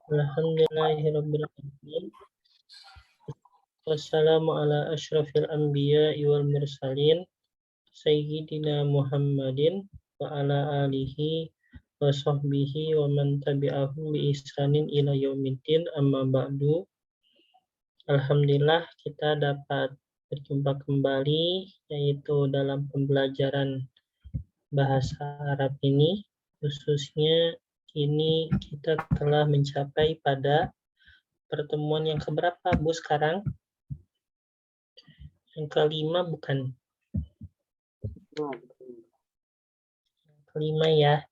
Alhamdulillahirrabbilalamin. Wassalamu ala asyrafil anbiya'i wal mursalin Sayyidina Muhammadin wa ala alihi wa sahbihi wa man tabi'ahum bi ihsanin ila yaumiddin, amma ba'du. Alhamdulillah kita dapat berjumpa kembali yaitu dalam pembelajaran bahasa Arab ini. Khususnya ini kita telah mencapai pada pertemuan yang keberapa Bu sekarang? Yang kelima bukan? Kelima ya.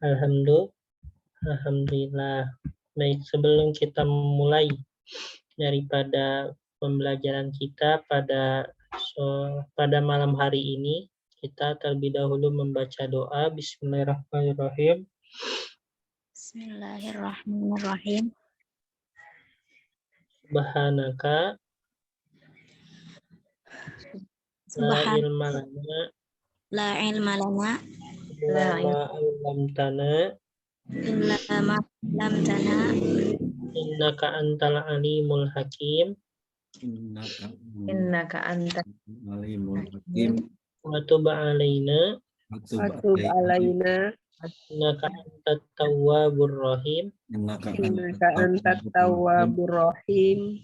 Alhamdulillah. Baik, sebelum kita memulai daripada pembelajaran kita pada malam hari ini, kita terlebih dahulu membaca doa. Bismillahirrahmanirrahim. Bismillahirrahmanirrahim. Subhanaka la ilma lana La ilma lana illa ma 'allamtana illa ma 'allamtana innaka antal alimul hakim. Innaka anta alimul hakim. Wa tub alaina Atub alaina innaka antat tawwabur rahim. innaka antat tawwabur rahim.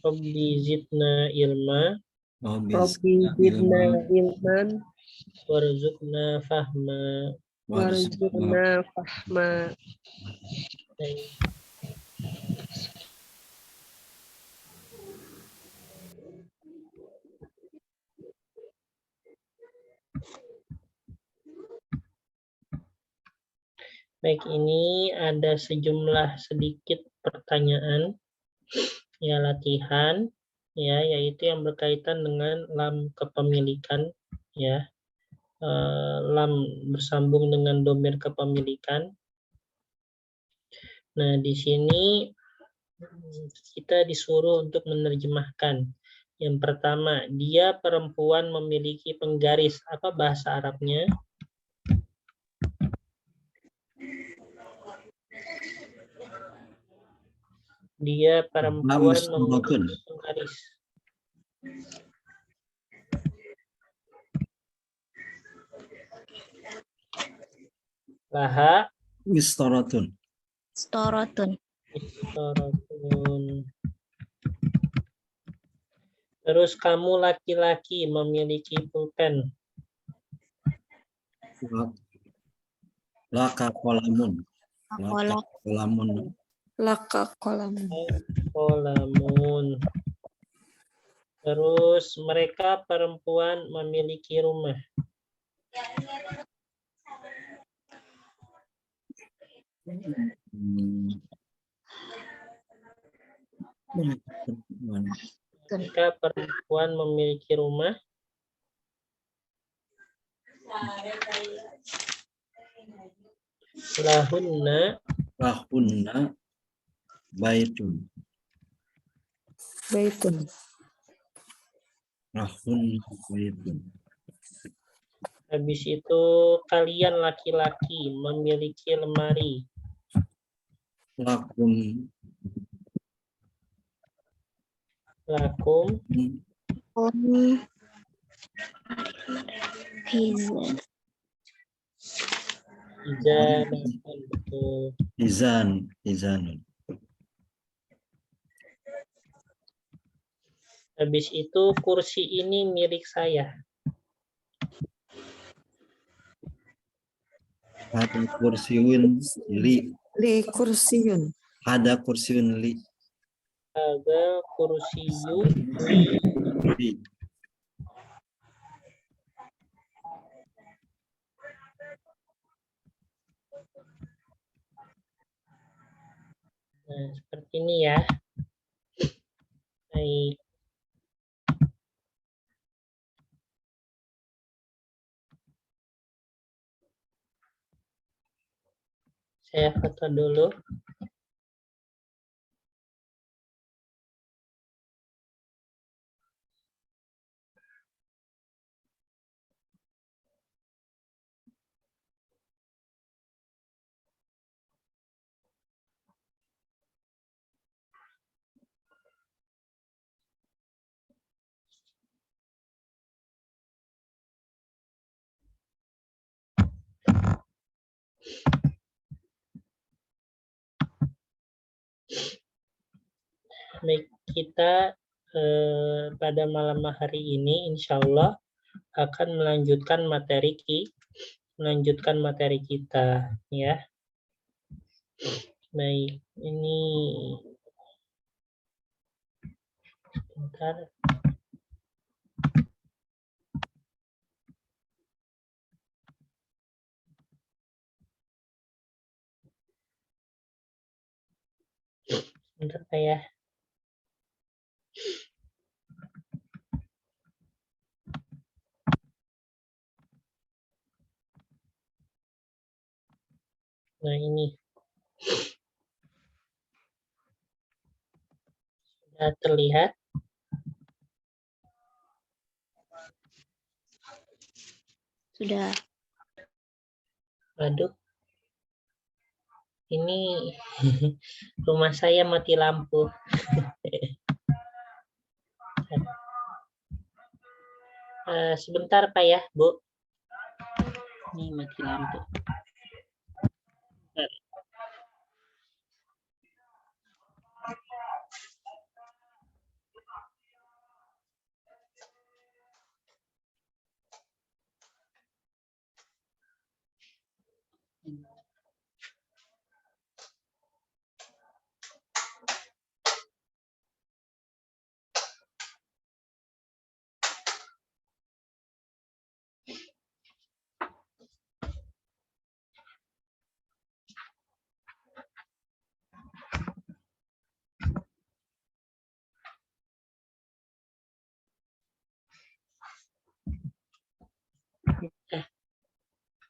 Rabbi zidna ilma Rabbi zidna ilman warzuqna fahma. warzuqna fahma. Baik, ini ada sejumlah sedikit pertanyaan ya, latihan ya, yaitu yang berkaitan dengan lam kepemilikan ya. Lam bersambung dengan domir kepemilikan. Nah, di sini kita disuruh untuk menerjemahkan. Yang pertama, dia perempuan memiliki penggaris. Apa bahasa Arabnya? Dia perempuan memiliki penggaris. Laha Istaratun. Storotun. Terus kamu laki-laki memiliki pulpen. Laka kolamun. Laka kolamun. Laka kolam. Kolamun. Terus mereka perempuan memiliki rumah. Mereka perempuan memiliki rumah. Lahunna baitun. Lahunna baitun. Habis itu kalian laki-laki memiliki lemari. Lakum izanun. Habis itu kursi ini milik saya. Ada kursiun li. Kursiun. Ada kursiun li. Ada kursiyu li. Nah, seperti ini ya. Baik. Saya foto dulu. Baik, kita pada malam hari ini insya Allah akan melanjutkan materi kita ya. Baik, ini sebentar. Sebentar Pak ya. Nah ini sudah terlihat. Sudah. Waduh, ini rumah saya mati lampu. Sebentar Pak ya, Bu. Ini mati lampu. Bentar.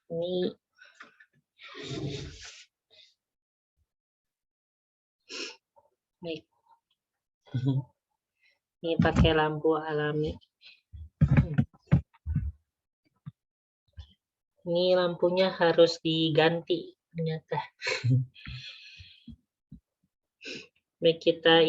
Ini baik. Ini pakai lampu alami. Ini lampunya harus diganti ternyata. Baik, kita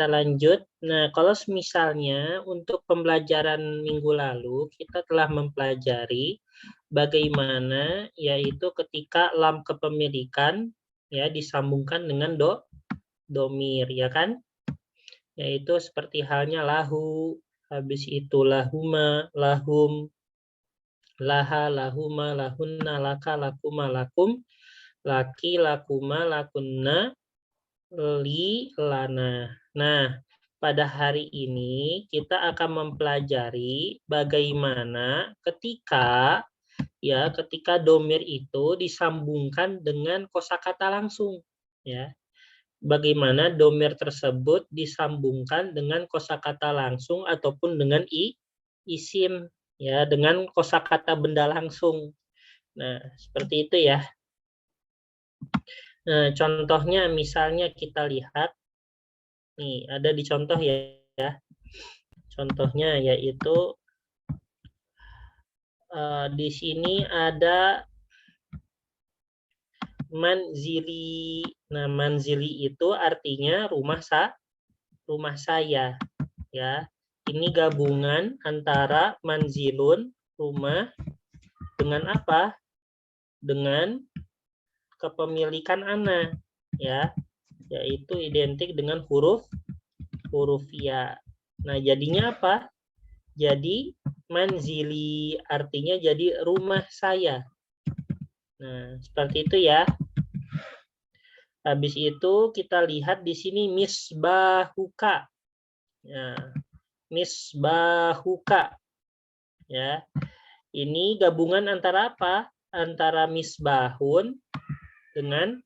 lanjut. Nah, kalau misalnya untuk pembelajaran minggu lalu kita telah mempelajari bagaimana yaitu ketika lam kepemilikan ya disambungkan dengan domir ya kan? Yaitu seperti halnya lahu, habis itu lahuma, lahum, laha, lahuma, lahunna, laka, lakuma, lakum, laki, lakuma, lakunna, li, lana. Nah, pada hari ini kita akan mempelajari bagaimana ketika domir itu disambungkan dengan kosakata langsung ya. Bagaimana domir tersebut disambungkan dengan kosakata langsung ataupun dengan isim ya, dengan kosakata benda langsung. Nah, seperti itu ya. Nah, contohnya misalnya kita lihat nih, ada di contoh ya. Contohnya yaitu di sini ada manzili. Nah, manzili itu artinya rumah saya ya. Ini gabungan antara manzilun rumah dengan apa? Dengan kepemilikan ana ya, yaitu identik dengan huruf ya. Nah, jadinya apa? Jadi manzili artinya jadi rumah saya. Nah, seperti itu ya. Habis itu kita lihat di sini misbahuka. Ya, misbahuka. Ya. Ini gabungan antara apa? Antara misbahun dengan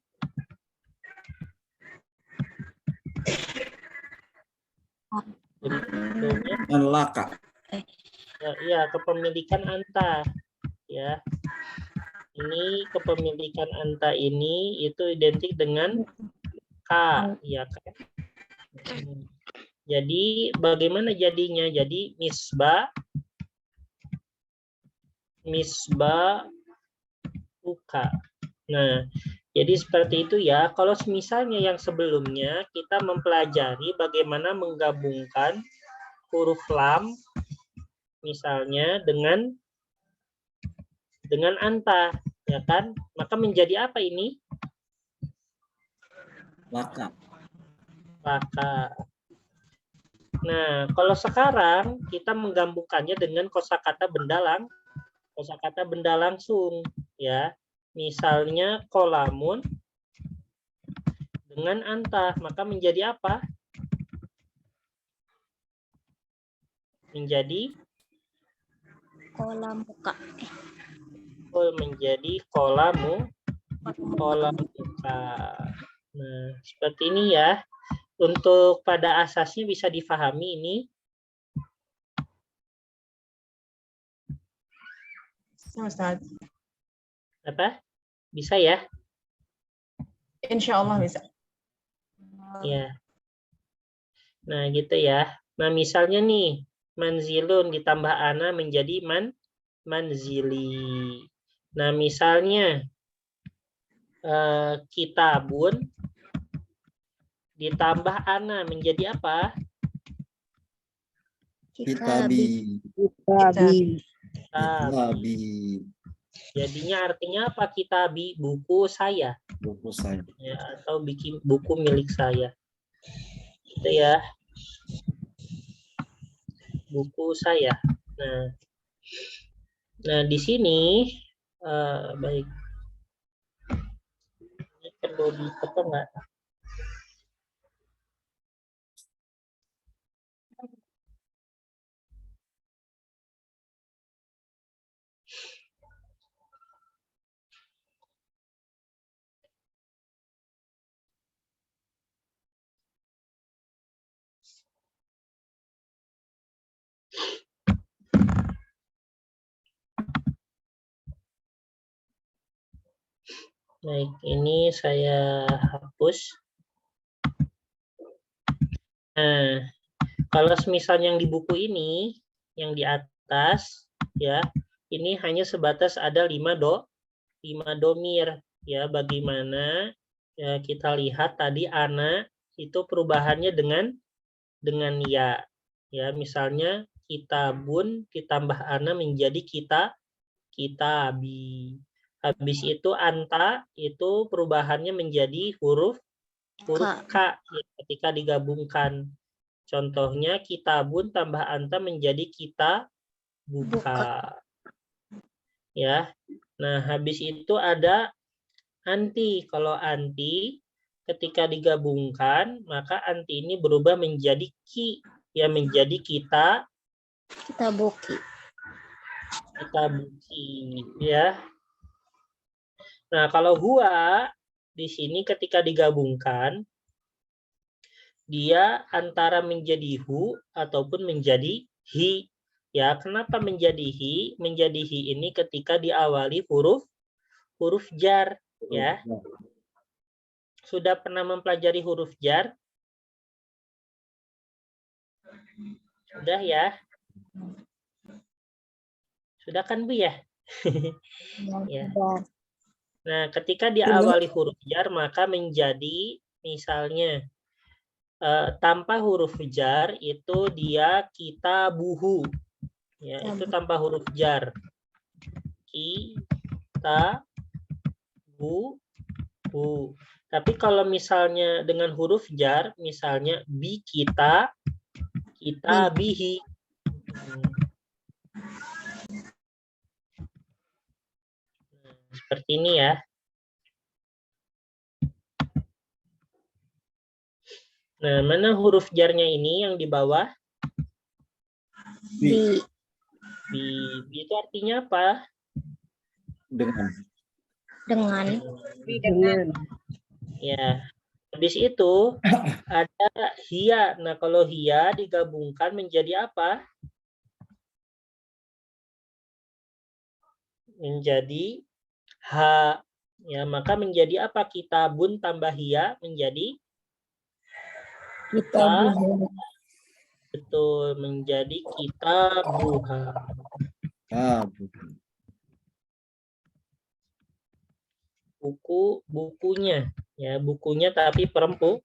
laka. Ya, kepemilikan anta. Ya. Ini kepemilikan anta ini itu identik dengan K, ya kan? Jadi bagaimana jadinya? Jadi misbahuka. Nah, jadi seperti itu ya. Kalau misalnya yang sebelumnya kita mempelajari bagaimana menggabungkan huruf lam misalnya dengan anta, ya kan? Maka menjadi apa ini? Laka. Laka. Nah, kalau sekarang kita menggabungkannya dengan kosakata benda langsung, ya. Misalnya kolamun dengan anta, maka menjadi apa? Menjadi Kolam muka. menjadi kolamuka. Nah, seperti ini ya. Untuk pada asasnya bisa difahami ini. Ustaz. Apa? Bisa ya? Insya Allah bisa. Ya. Nah, gitu ya. Nah, misalnya nih, manzilun ditambah ana menjadi manzili. Nah, misalnya kitabun ditambah ana menjadi apa? Kitabi. Kitabi. Kitabi. Jadinya artinya apa? Kitabi, buku saya. Buku saya. Ya, atau bikin buku milik saya. Itu ya. Buku saya. Nah di sini baik. Ini perlu dipotong nggak? Baik, ini saya hapus. Nah, kalau misalnya yang di buku ini, yang di atas, ya, ini hanya sebatas ada 5 domir, ya. Bagaimana ya, kita lihat tadi ana itu perubahannya dengan ya, ya. Misalnya kitabun ditambah ana menjadi kitabi. Habis itu anta itu perubahannya menjadi huruf K ya, ketika digabungkan. Contohnya kitabun tambah anta menjadi kita buka. Ya. Nah, habis itu ada anti. Kalau anti ketika digabungkan, maka anti ini berubah menjadi ki, ya, menjadi kita buki. Ya. Nah, kalau huwa di sini ketika digabungkan, dia antara menjadi hu ataupun menjadi hi. Ya, kenapa menjadi hi? Menjadi hi ini ketika diawali huruf jar, ya. Sudah pernah mempelajari huruf jar? Sudah ya? Sudah kan, Bu ya? Ya. Nah, ketika diawali huruf jar, maka menjadi misalnya tanpa huruf jar itu dia kita buhu. Ya, itu tanpa huruf jar. Kita buhu. Tapi kalau misalnya dengan huruf jar, misalnya bi kita bihi. Seperti ini ya. Nah, mana huruf jarnya ini yang di bawah? Bi. Bi itu artinya apa? Dengan. Ya. Habis itu ada hia. Nah, kalau hia digabungkan menjadi apa? Menjadi ha. Ya, maka menjadi apa? Kitabun tambah hia menjadi Kitabuha. Betul, menjadi kitabuha. Bukunya, ya, bukunya tapi perempuan.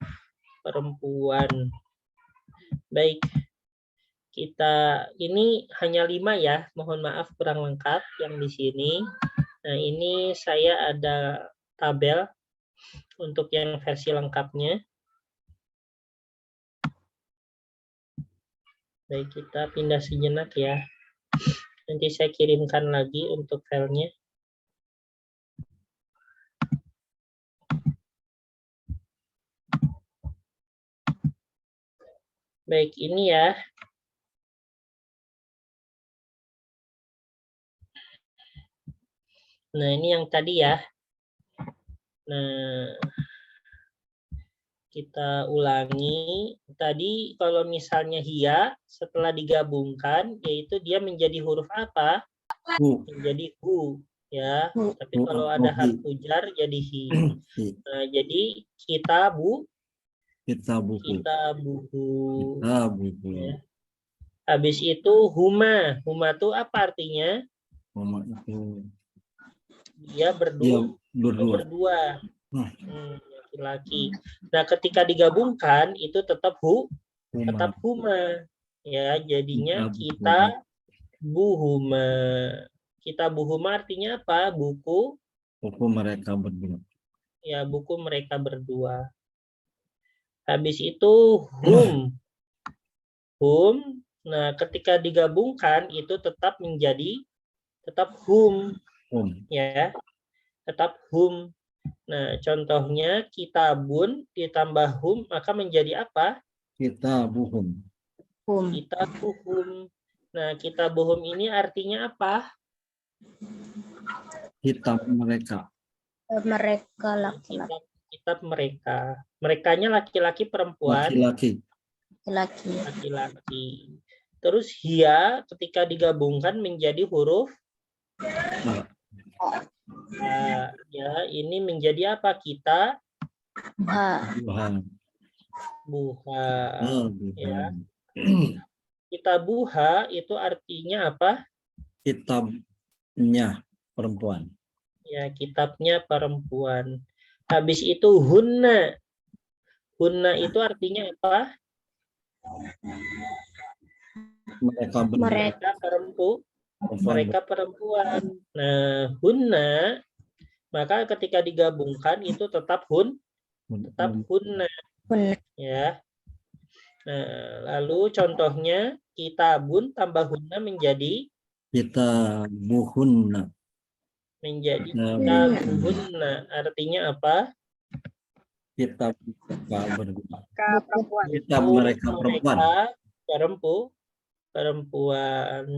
Baik, kita ini hanya 5 ya, mohon maaf kurang lengkap yang di sini. Nah, ini saya ada tabel untuk yang versi lengkapnya. Baik, kita pindah sejenak ya. Nanti saya kirimkan lagi untuk filenya. Baik, ini ya. Nah, ini yang tadi ya. Nah, kita ulangi. Tadi kalau misalnya hia setelah digabungkan, yaitu dia menjadi huruf apa? Hu. Menjadi hu. Ya, Hu. tapi kalau ada harfu jar jadi hi. Nah, jadi kita buku. Kita buku. Ya. Habis itu huma. Huma itu apa artinya? Huma itu Dia berdua. Laki-laki. Nah, ketika digabungkan itu tetap huma. Ya, jadinya kita buhuma. Kita buhuma artinya apa? Buku. Buku mereka berdua. Ya, buku mereka berdua. Habis itu hum. Hum. Nah, ketika digabungkan itu tetap hum. Ya. Tetap hum. Nah, contohnya kitabun ditambah hum maka menjadi apa? Kitabuhum. Kitabuhum. Nah, kitabuhum ini artinya apa? Kitab mereka. Mereka laki-laki. Kitab mereka. Merekanya laki-laki perempuan? Laki-laki. Terus hia ketika digabungkan menjadi huruf ya, ini menjadi apa? Kita buha. Ya. Kita buha itu artinya apa? Kitabnya perempuan. Ya, kitabnya perempuan. Habis itu hunna. Hunna itu artinya apa? Mereka perempuan. Nah, hunna maka ketika digabungkan itu tetap hunna. Ya. Nah, lalu contohnya kitabun tambah hunna menjadi kitabuhunna. Menjadi kitabuhunna. Artinya apa? Kitab perempuan. Kitab mereka perempuan.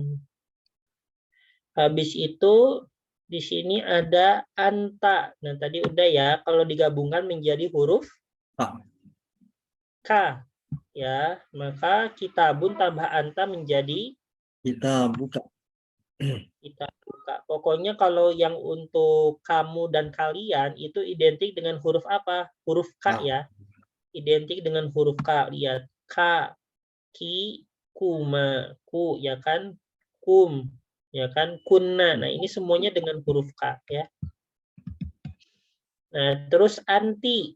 Habis itu di sini ada anta. Nah, tadi udah ya, kalau digabungkan menjadi huruf K. Ya, maka kitabun tambah anta menjadi kita buka. Pokoknya kalau yang untuk kamu dan kalian itu identik dengan huruf apa? Huruf K ya. Identik dengan huruf K. Lihat K, ki, kuma, ku ya kan, kum ya kan, kunna. Nah, ini semuanya dengan huruf K ya. Nah, terus anti.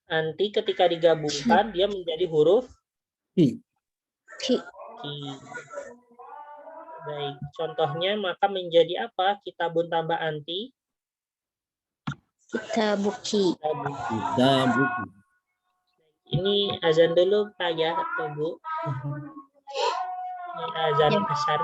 Anti ketika digabungkan dia menjadi huruf Ki. Baik, contohnya maka menjadi apa? Kitabun tambah anti. Kitabuki. Ini azan dulu Pak ya atau Bu? Ini azan asar.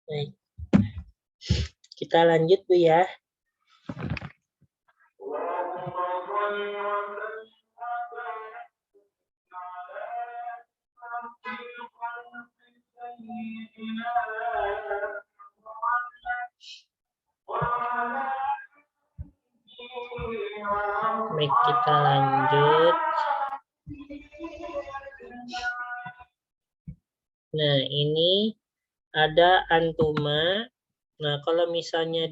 Baik. Kita lanjut Bu ya. Baik, kita lanjut. Nah, ini ada antuma. Nah, kalau misalnya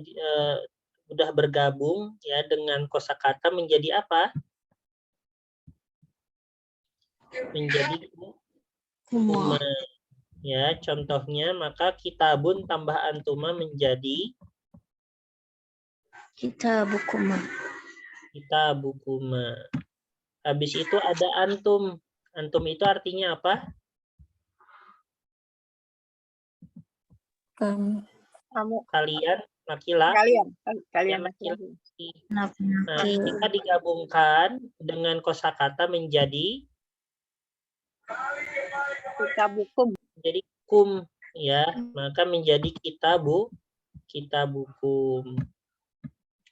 udah bergabung ya dengan kosakata menjadi apa? Menjadi kuma. Ya, contohnya maka kitabun tambah antuma menjadi Kitabukuma. kitabukuma. Habis itu ada antum. Antum itu artinya apa? Kamu. Kalian laki-laki. Kalian laki-laki. Nah, Nah, ketika digabungkan dengan kosakata menjadi kitabukum. menjadi kum ya, maka menjadi kitabukum.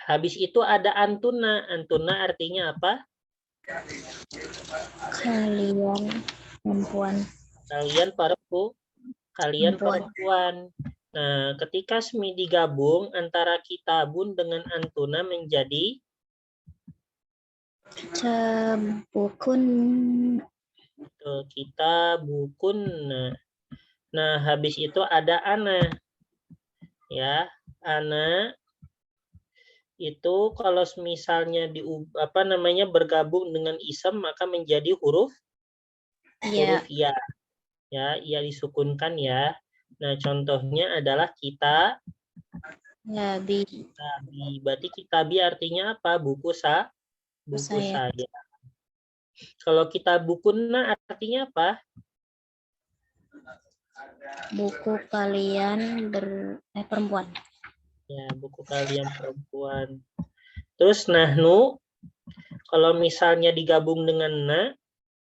Habis itu ada antuna. Antuna artinya apa? Kalian perempuan. Kalian perempuan. Nah, ketika semi digabung antara kitabun dengan antuna menjadi Kitabukun. kitabukun. Nah, habis itu ada ana. Ya, ana itu kalau misalnya bergabung dengan isem maka menjadi huruf ya. Ya, ia disukunkan ya. Nah, contohnya adalah kitabi. Berarti kitabi artinya apa? Buku saya. Kalau kitabukuna artinya apa? Buku kalian perempuan. Ya, buku kalian perempuan. Terus nahnu, kalau misalnya digabung dengan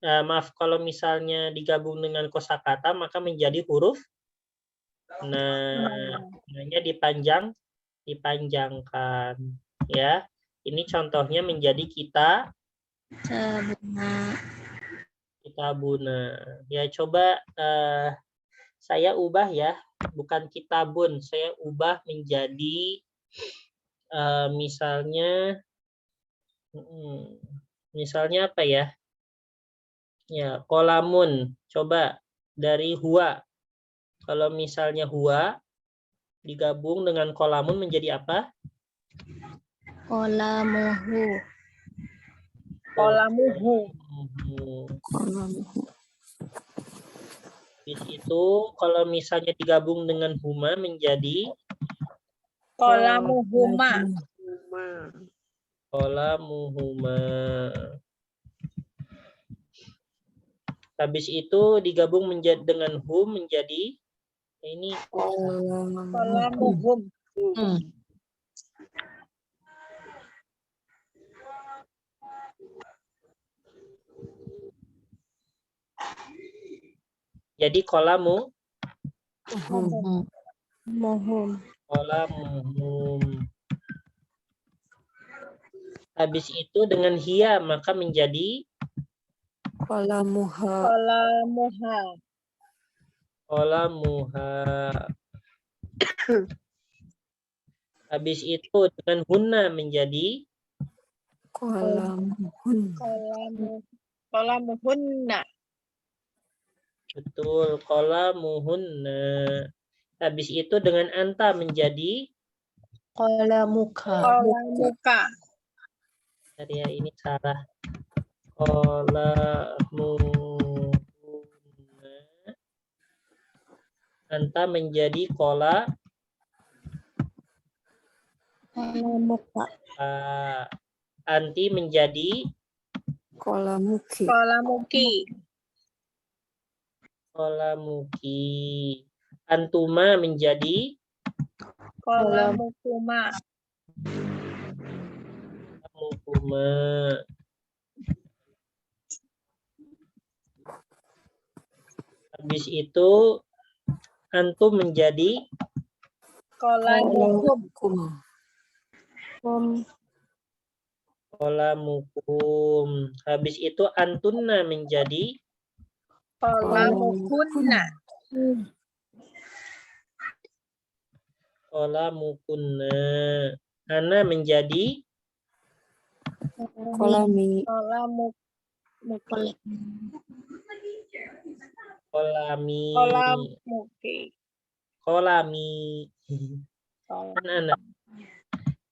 maaf, kalau misalnya digabung dengan kosakata maka menjadi huruf nanya dipanjangkan, ya. Ini contohnya menjadi kitabuna. Ya, coba saya ubah ya, bukan kitabun, saya ubah menjadi misalnya apa ya? Ya, kolamun. Coba dari huwa. Kalau misalnya huwa digabung dengan kolamun menjadi apa? Kolamuhu. Kolamuhu. Habis itu kalau misalnya digabung dengan huma menjadi Kolamuhuma. kolamuhuma. Habis itu digabung dengan hum menjadi ini Kolamuhum. jadi kolamuhum. Habis itu dengan hia maka menjadi Kolamuha. kolamuha. Habis itu dengan hunna menjadi Kolamuhunna. betul, kolamuhunna. Habis itu dengan anta menjadi Kolamuka. ya, ini salah. Kolamuhunna. Anta menjadi Kolamuka. Anti menjadi Kolamuki. kolamuki. Antuma menjadi Kolamukuma. mukuma. Habis itu antum menjadi Kolamukum. kolamukum. Habis itu antunna menjadi Kolamukunna. kolamukunna. Ana menjadi Kolami. kolami. Kolamuki. Kolami. Kan ana.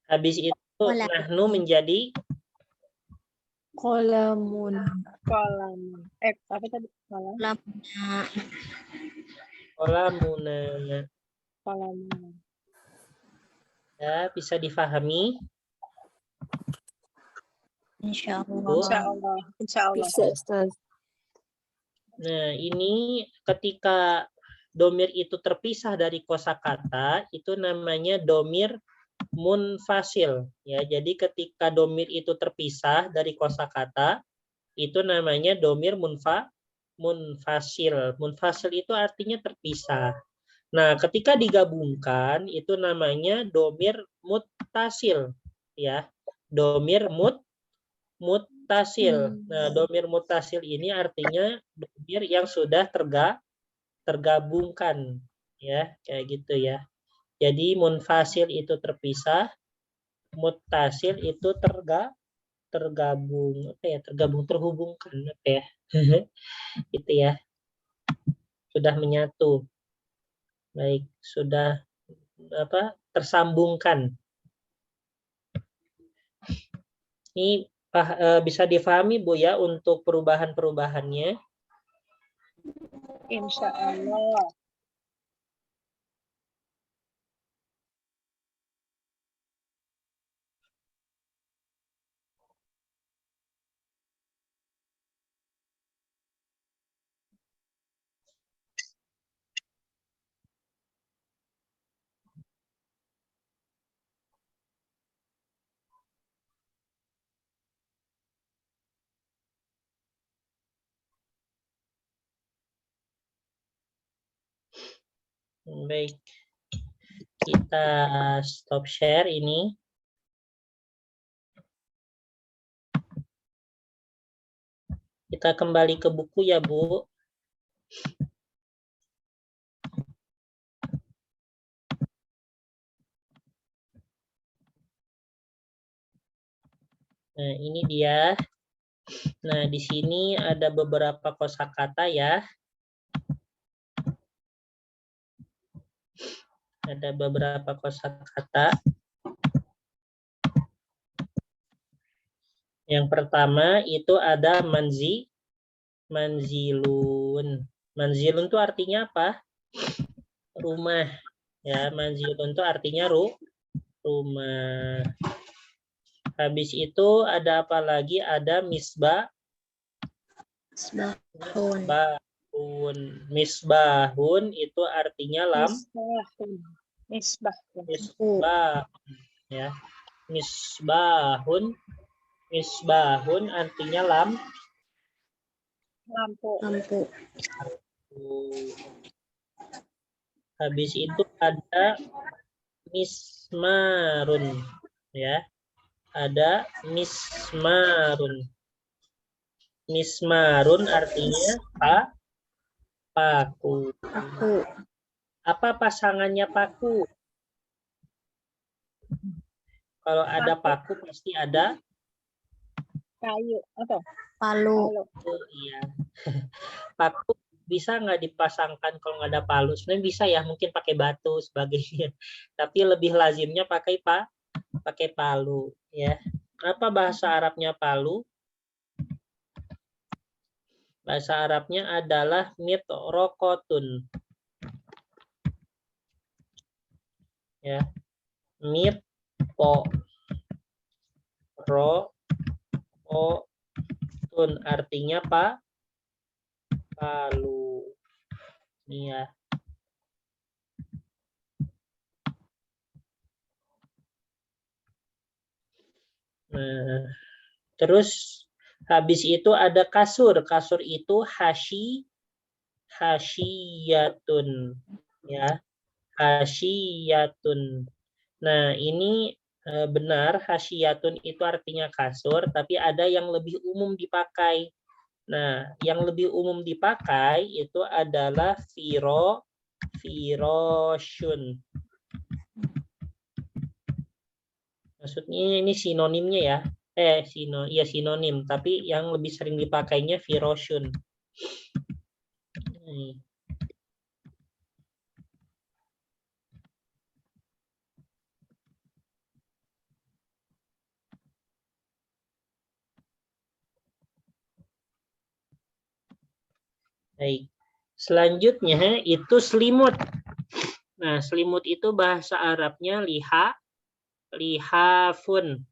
Habis itu nahnu menjadi Kolamun. Apa tadi? kolamuna. Kolamuna. Ya, bisa difahami? Insyaallah. Insyaallah. Nah, ini ketika domir itu terpisah dari kosakata, itu namanya domir munfasil. Ya, jadi ketika domir itu terpisah dari kosakata, itu namanya domir munfasil. Munfasil itu artinya terpisah. Nah, ketika digabungkan, itu namanya domir muttasil. Ya, domir muttasil. Nah, domir muttasil ini artinya domir yang sudah tergabungkan, ya, kayak gitu ya. Jadi munfasil itu terpisah, muttasil itu tergabung, apa ya? Terhubungkan, apa ya? Gitu ya. Sudah menyatu. Baik, sudah tersambungkan. Ini bisa difahami Bu ya untuk perubahan-perubahannya. Insyaallah. Baik. Kita stop share ini. Kita kembali ke buku ya, Bu. Nah, ini dia. Nah, di sini ada beberapa kosakata ya. Ada beberapa kosakata. Yang pertama itu ada manzilun. Manzilun itu artinya apa? Rumah. Ya, manzilun itu artinya rumah. Habis itu ada apa lagi? Ada misbahun. Misbahun itu artinya misbah. Ya. Misbahun artinya Lampu. Habis itu ada mismarun, ya. Ada mismarun. Mismarun artinya paku. Apa pasangannya paku? Kalau ada paku pasti ada kayu atau Palu. Iya. Paku bisa nggak dipasangkan kalau nggak ada palu? Sebenarnya bisa ya, mungkin pakai batu sebagainya. Tapi lebih lazimnya pakai palu, ya. Apa bahasa Arabnya palu? Bahasa Arabnya adalah mitrokotun. Ya. Mitrokotun artinya palu. Ini ya. Nah, terus habis itu ada kasur. Kasur itu hasyiyatun, ya. Hasyiyatun. Nah, ini benar hasyiyatun itu artinya kasur, tapi ada yang lebih umum dipakai. Nah, yang lebih umum dipakai itu adalah firosyun. Maksudnya ini sinonimnya ya. Sinonim, tapi yang lebih sering dipakainya firosyun. Baik. Selanjutnya itu selimut. Nah, selimut itu bahasa Arabnya lihafun.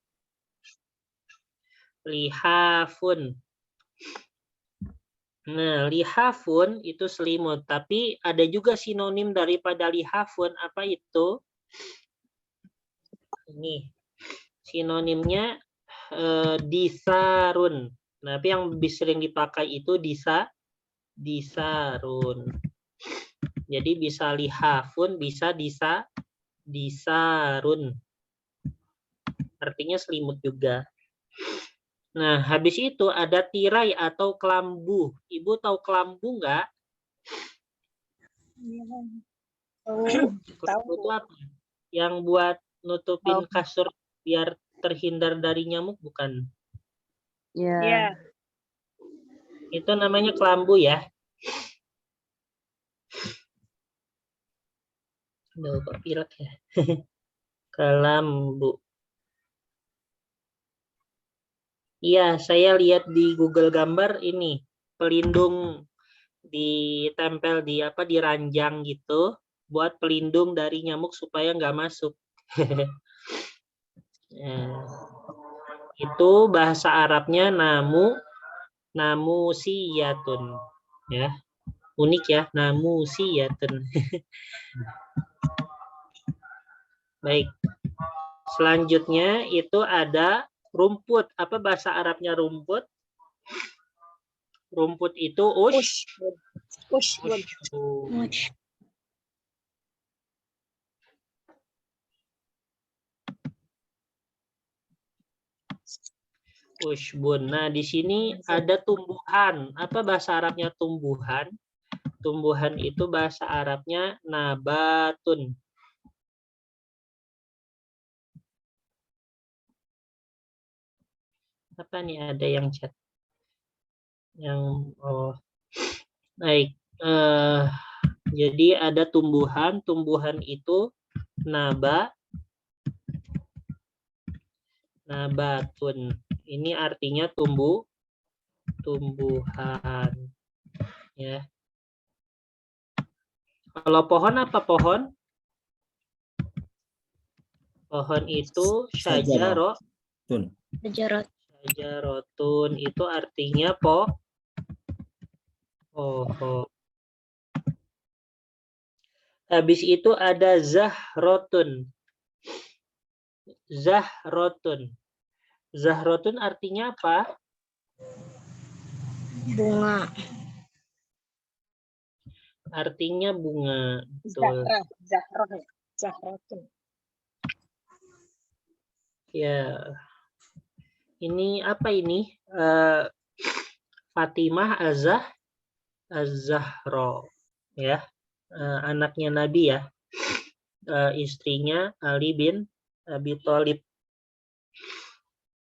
Nah, lihafun itu selimut, tapi ada juga sinonim daripada lihafun. Apa itu? Ini sinonimnya disarun. Nah, tapi yang lebih sering dipakai itu disarun. Jadi bisa lihafun, bisa disarun. Artinya selimut juga. Nah, habis itu ada tirai atau kelambu. Ibu tahu kelambu nggak? Kelambu itu apa? Yang buat nutupin kasur biar terhindar dari nyamuk, bukan? Iya. Itu namanya kelambu ya. Aduh, kok pilek ya. Kelambu. Iya, saya lihat di Google gambar ini pelindung ditempel di ranjang gitu, buat pelindung dari nyamuk supaya nggak masuk. Itu bahasa Arabnya namusiyatun, ya. Unik ya, namusiyatun. Baik. Selanjutnya itu ada rumput. Apa bahasa Arabnya rumput? Rumput itu Ushbun. Nah, di sini ada tumbuhan. Apa bahasa Arabnya tumbuhan? Tumbuhan itu bahasa Arabnya nabatun. Apa nih, ada yang chat? Yang baik. Jadi ada tumbuhan. Tumbuhan itu nabatun. Ini artinya tumbuhan. Ya. Kalau pohon apa pohon? Pohon itu syajarotun. Syajarotun itu artinya pohon. Habis itu ada zahrotun. Zahrotun artinya apa? Bunga. Artinya bunga. Zahrotun. Ya. Ini apa ini? Fatimah Az-Zahra. Ya. Anaknya Nabi ya. Istrinya Ali bin Abi Thalib.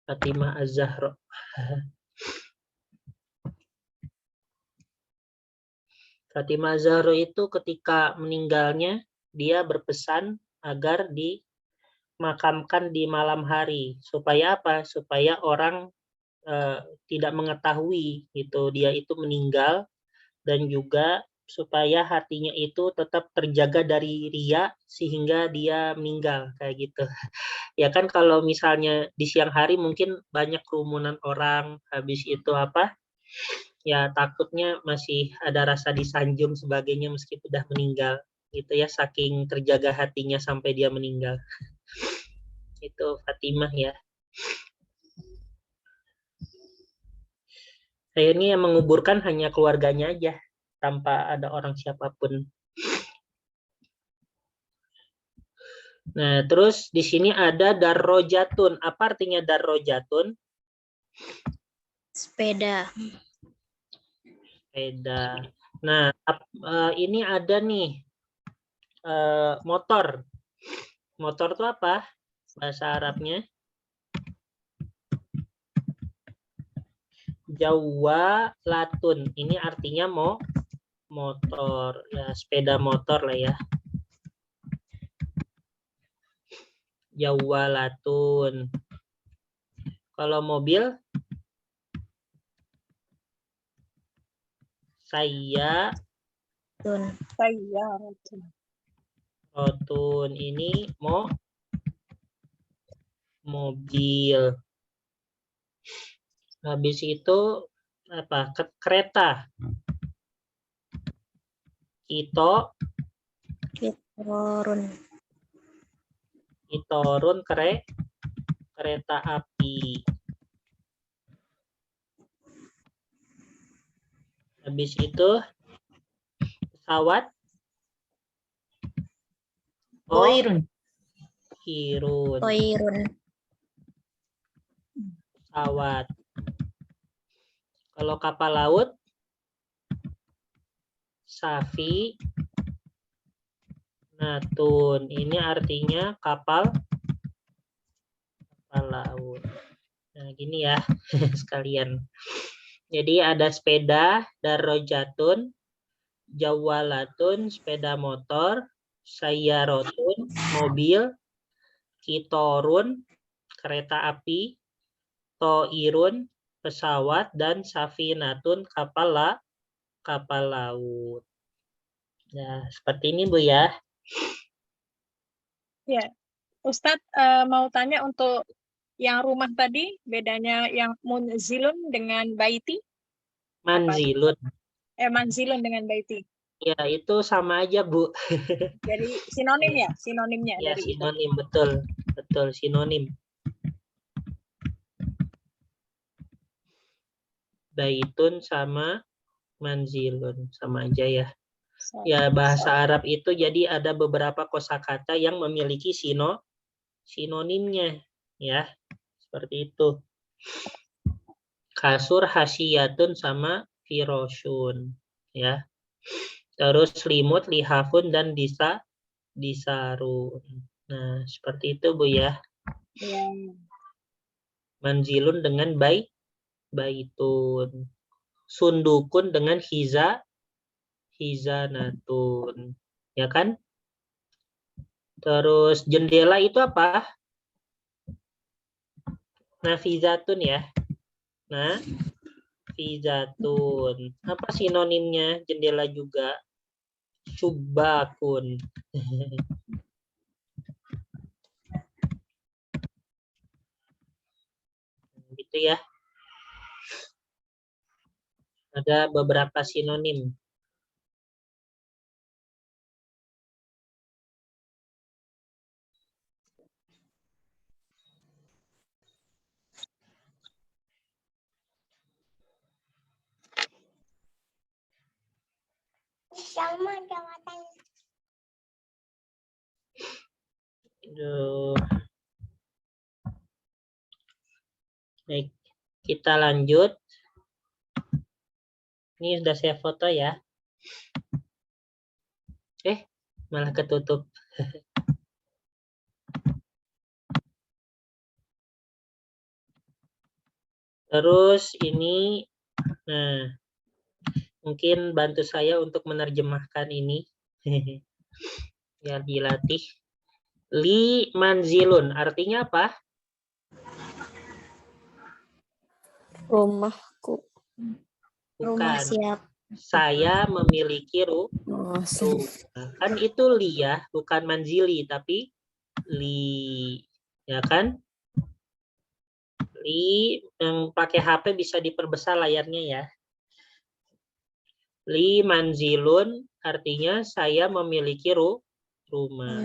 Fatimah Az-Zahra. Fatimah Az-Zahra itu ketika meninggalnya, dia berpesan agar dimakamkan di malam hari. Supaya apa? Supaya orang tidak mengetahui gitu dia itu meninggal, dan juga supaya hatinya itu tetap terjaga dari riya sehingga dia meninggal kayak gitu. Ya kan kalau misalnya di siang hari mungkin banyak kerumunan orang, habis itu apa? Ya takutnya masih ada rasa disanjung sebagainya meski sudah meninggal gitu ya, saking terjaga hatinya sampai dia meninggal. Itu Fatimah ya. Akhirnya yang menguburkan hanya keluarganya aja tanpa ada orang siapapun. Nah, terus di sini ada darrojatun. Apa artinya darrojatun? Sepeda. Sepeda. Nah, ini ada nih motor. Motor itu apa? Bahasa Arabnya Jawalatun. Ini artinya motor. Ya, sepeda motor lah ya. Jawalatun. Kalau mobil Rotun. Ini mobil. Habis itu apa? Kereta. Itorun kereta api. Habis itu pesawat. Toirun. Pesawat. Kalau kapal laut, Safinatun. Ini artinya kapal laut. Nah, gini ya sekalian. Jadi ada sepeda, darrojatun, jawalatun, sepeda motor, sayyarotun, mobil, kitorun, kereta api, toirun, pesawat, dan safinatun, kapal laut. Nah, seperti ini Bu ya. Ya, Ustadz mau tanya untuk yang rumah tadi, bedanya yang munzilun dengan baiti? Manzilun. Manzilun dengan baiti. Ya, itu sama aja Bu. Jadi sinonim ya, sinonimnya. Ya, dari sinonim, itu. Betul, sinonim. Baitun sama manzilun, sama aja ya. Ya, bahasa Arab itu jadi ada beberapa kosakata yang memiliki sinonimnya, ya. Seperti itu. Kasur hasiyatun sama firosyun. Ya. Terus limut, lihafun, dan disarun. Nah, seperti itu Bu ya. Ya. Manzilun dengan baitun. Sundukun dengan hizanatun. Ya kan? Terus jendela itu apa? Nafizatun ya. Nafizatun. Apa sinonimnya jendela juga? Syubakun. Gitu ya. Ada beberapa sinonim. Aduh. Baik, kita lanjut. Ini sudah saya foto ya. Malah ketutup. Terus ini, nah, mungkin bantu saya untuk menerjemahkan ini. Biar dilatih. Li manzilun, artinya apa? Rumahku. Rumah Bukan. siap. Saya memiliki Oh, kan itu li ya, bukan manzili, tapi li. Ya kan? Li yang pakai HP bisa diperbesar layarnya ya. Li manzilun artinya saya memiliki rumah.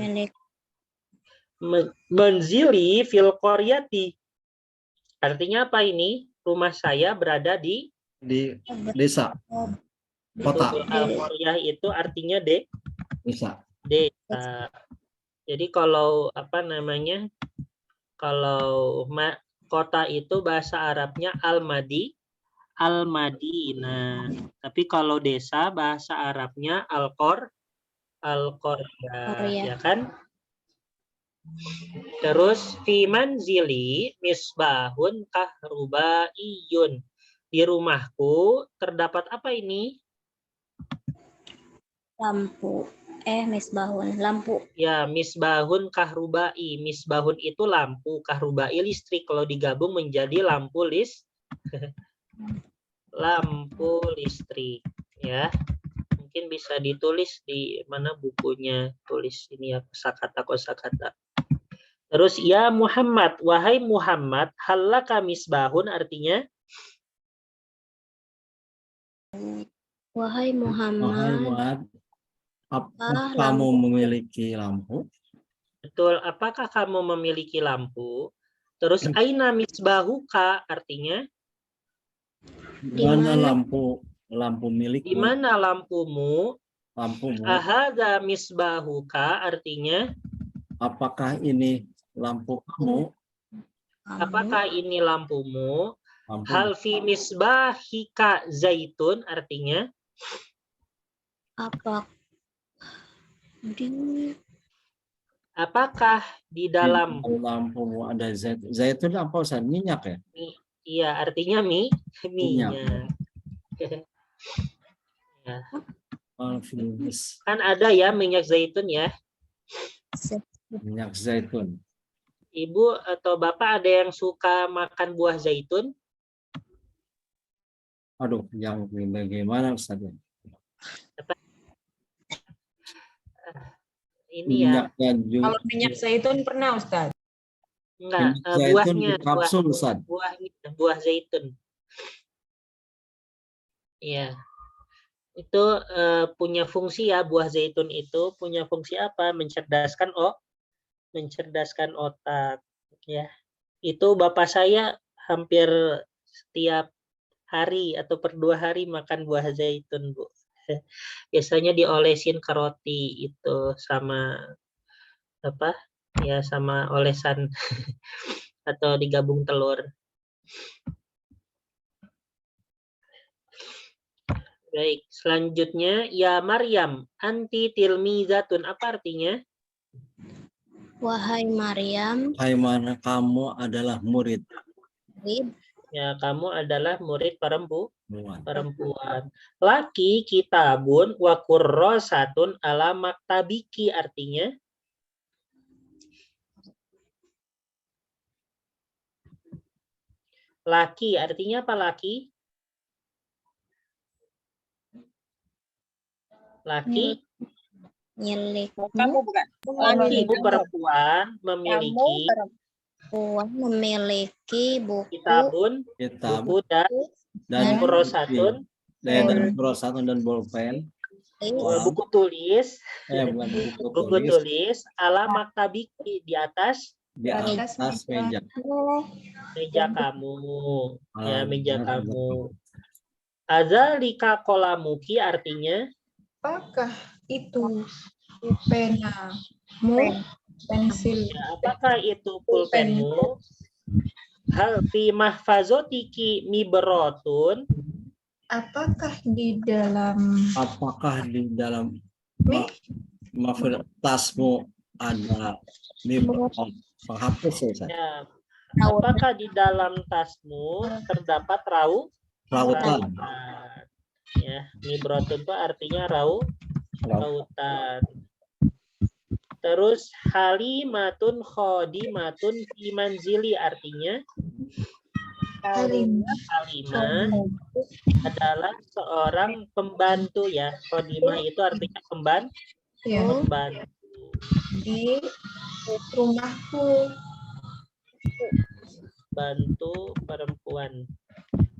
Manzili fil qaryati. Artinya apa ini? Rumah saya berada di desa, kota, Al-qaryah itu artinya desa. desa. Jadi kalau apa namanya? Kalau kota itu bahasa Arabnya Al-Madinah. Tapi kalau desa bahasa Arabnya Al-Qaryah, ya kan? Terus fi manzili misbahun kahrubaiyun. Di rumahku terdapat apa ini? Lampu. Misbahun. Lampu. Ya, misbahun kahrubai. Misbahun itu lampu, kahrubai listrik. Kalau digabung menjadi lampu lampu listrik, ya. Mungkin bisa ditulis di mana bukunya, tulis ini ya, kosakata. Terus ya Muhammad, wahai Muhammad, halaka misbahun artinya? Wahai Muhammad, Apakah kamu memiliki lampu? Betul, apakah kamu memiliki lampu? Terus aina misbahuka artinya? Di mana lampu milikmu? Di mana lampumu? Lampumu. Ahadza misbahuka artinya? Apakah ini lampu kamu? Apakah ini lampumu? Lampu. Hal fi misbahika zaitun artinya? Apakah di dalam lampumu ada zaitun? Zaitun apa Ustaz? Minyak ya? Iya, artinya minyak. Ya. Kan ada ya minyak zaitun ya. Minyak zaitun. Ibu atau Bapak ada yang suka makan buah zaitun? Aduh, yang bagaimana Ustaz? Ini ya. Kalau minyak zaitun pernah Ustaz? Enggak, buahnya. Kapsul Ustaz. Buah zaitun. Iya. Itu punya fungsi ya, buah zaitun itu punya fungsi apa? Mencerdaskan otak ya. Itu bapak saya hampir setiap hari atau per 2 hari makan buah zaitun, Bu. Biasanya diolesin ke roti itu sama apa? Ya sama olesan atau digabung telur. Baik, selanjutnya ya Maryam, anti tilmizatun. Apa artinya? Wahai Maryam, Hai mana kamu adalah murid. murid Ya, kamu adalah murid Murid. perempuan. Laki kitabun wa kurrosatun ala maktabiki. Artinya? Laki, artinya apa laki? Laki, milikmu, Kamu bukan. laki Laki, itu kamu. perempuan Kamu memiliki puan memiliki buku kitabun, Kitab buku dan dan kurrosatun, dan kurosatun dan bolpen. buku tulis, Bukan buku tulis ala maktabiki di atas di atas meja. meja kamu. Ya, meja Benar. kamu. Azalika kolamuki artinya Apakah itu penamu, pensil? ya, apakah itu pulpenmu? Hal fi mahfazotiki miberotun. Apakah di dalam Apakah di dalam Mi? tasmu ada penghapus ya? Ustaz? Ya, apakah di dalam tasmu terdapat Rautan. rautan? Ya, mibrotun itu artinya rautan. Terus halimatun khodimatun fi manzili artinya Halimah? Halimah adalah seorang pembantu ya. Khodimah itu artinya Ya, pembantu. di rumahku. Bantu perempuan.